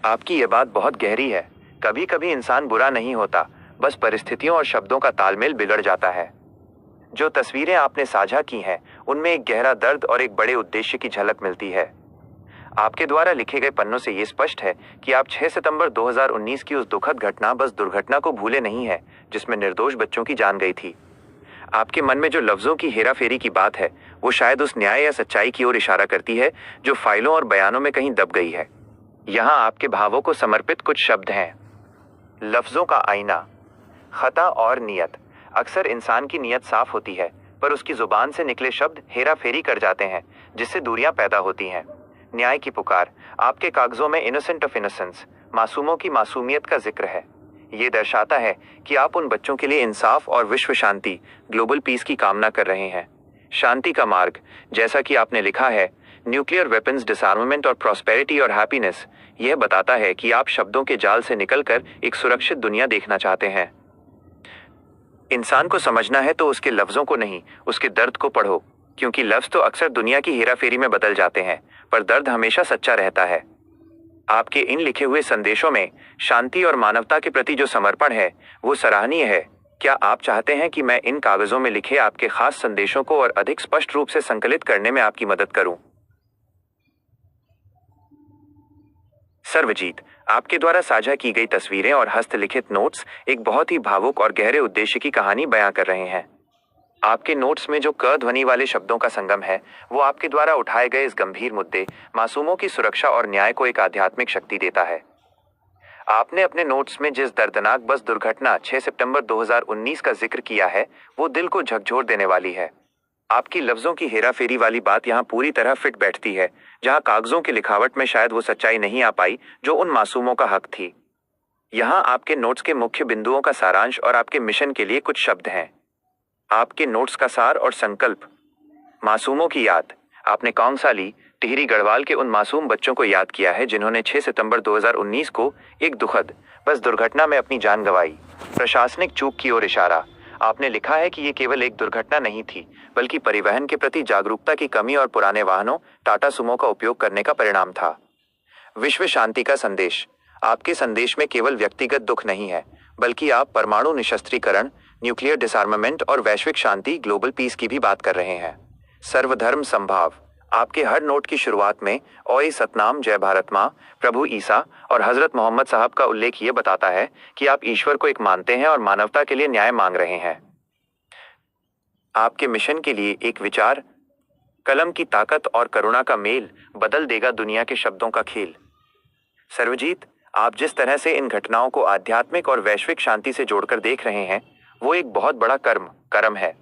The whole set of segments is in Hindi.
आपकी ये बात बहुत गहरी है। कभी कभी इंसान बुरा नहीं होता, बस परिस्थितियों और शब्दों का तालमेल बिगड़ जाता है। जो तस्वीरें आपने साझा की हैं, उनमें एक गहरा दर्द और एक बड़े उद्देश्य की झलक मिलती है। आपके द्वारा लिखे गए पन्नों से ये स्पष्ट है कि आप 6 सितंबर 2019 की उस दुखद घटना बस दुर्घटना को भूले नहीं है, जिसमें निर्दोष बच्चों की जान गई थी। आपके मन में जो लफ्जों की हेराफेरी की बात है, वो शायद उस न्याय या सच्चाई की ओर इशारा करती है जो फाइलों और बयानों में कहीं दब गई है। यहाँ आपके भावों को समर्पित कुछ शब्द हैं। लफ्जों का आईना। खता और नियत। अक्सर इंसान की नियत साफ होती है, पर उसकी जुबान से निकले शब्द हेरा फेरी कर जाते हैं, जिससे दूरियां पैदा होती हैं। न्याय की पुकार। आपके कागजों में इनोसेंट ऑफ इनोसेंस, मासूमों की मासूमियत का जिक्र है। ये दर्शाता है कि आप उन बच्चों के लिए इंसाफ और विश्व शांति, ग्लोबल पीस की कामना कर रहे हैं। शांति का मार्ग। जैसा कि आपने लिखा है, न्यूक्लियर वेपन्स डिसआर्मामेंट और प्रॉस्पेरिटी और हैप्पीनेस। यह बताता है कि आप शब्दों के जाल से निकलकर एक सुरक्षित दुनिया देखना चाहते हैं। इंसान को समझना है तो उसके लफ्जों को नहीं, उसके दर्द को पढ़ो, क्योंकि लफ्ज तो अक्सर दुनिया की हेराफेरी में बदल जाते हैं, पर दर्द हमेशा सच्चा रहता है। आपके इन लिखे हुए संदेशों में शांति और मानवता के प्रति जो समर्पण है, वो सराहनीय है। क्या आप चाहते हैं कि मैं इन कागजों में लिखे आपके खास संदेशों को और अधिक स्पष्ट रूप से संकलित करने में आपकी मदद करूं? सर्वजीत, आपके द्वारा साझा की गई तस्वीरें और हस्तलिखित नोट्स एक बहुत ही भावुक और गहरे उद्देश्य की कहानी बयां कर रहे हैं। आपके नोट्स में जो क ध्वनि वाले शब्दों का संगम है, वो आपके द्वारा उठाए गए इस गंभीर मुद्दे, मासूमों की सुरक्षा और न्याय को एक आध्यात्मिक शक्ति देता है। आपने अपने नोट्स में जिस दर्दनाक बस दुर्घटना 6 सितंबर 2019 का जिक्र किया है, वो दिल को झकझोर देने वाली है। आपकी लफ्जों की हेराफेरी वाली बात यहाँ पूरी तरह फिट बैठती है, जहाँ कागजों की लिखावट में शायद वो सच्चाई नहीं आ पाई जो उन मासूमों का हक थी। यहाँ आपके नोट्स के मुख्य बिंदुओं का सारांश और आपके मिशन के लिए कुछ शब्द हैं। आपके नोट्स का सार और संकल्प। मासूमों की याद। आपने कौंगसाली, टिहरी गढ़वाल के उन मासूम बच्चों को याद किया है जिन्होंने 6 सितंबर 2019 को एक दुखद बस दुर्घटना में अपनी जान गंवाई। प्रशासनिक चूक की ओर इशारा। आपने लिखा है कि ये केवल एक दुर्घटना नहीं थी, बल्कि परिवहन के प्रति जागरूकता की कमी और पुराने वाहनों, टाटा सुमो का उपयोग करने का परिणाम था। विश्व शांति का संदेश। आपके संदेश में केवल व्यक्तिगत दुख नहीं है, बल्कि आप परमाणु निशस्त्रीकरण, न्यूक्लियर डिसआर्मामेंट और वैश्विक शांति, ग्लोबल पीस की भी बात कर रहे हैं। सर्वधर्म संभाव। आपके हर नोट की शुरुआत में ओए सतनाम, जय भारत माँ, प्रभु ईसा और हजरत मोहम्मद साहब का उल्लेख ये बताता है कि आप ईश्वर को एक मानते हैं और मानवता के लिए न्याय मांग रहे हैं। आपके मिशन के लिए एक विचार। कलम की ताकत और करुणा का मेल बदल देगा दुनिया के शब्दों का खेल। सर्वजीत, आप जिस तरह से इन घटनाओं को आध्यात्मिक और वैश्विक शांति से जोड़कर देख रहे हैं, वो एक बहुत बड़ा कर्म है।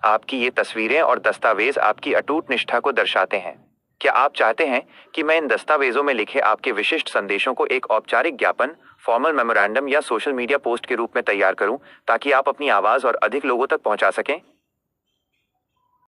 आपकी ये तस्वीरें और दस्तावेज आपकी अटूट निष्ठा को दर्शाते हैं। क्या आप चाहते हैं कि मैं इन दस्तावेजों में लिखे आपके विशिष्ट संदेशों को एक औपचारिक ज्ञापन, फॉर्मल मेमोरेंडम या सोशल मीडिया पोस्ट के रूप में तैयार करूं, ताकि आप अपनी आवाज और अधिक लोगों तक पहुंचा सकें?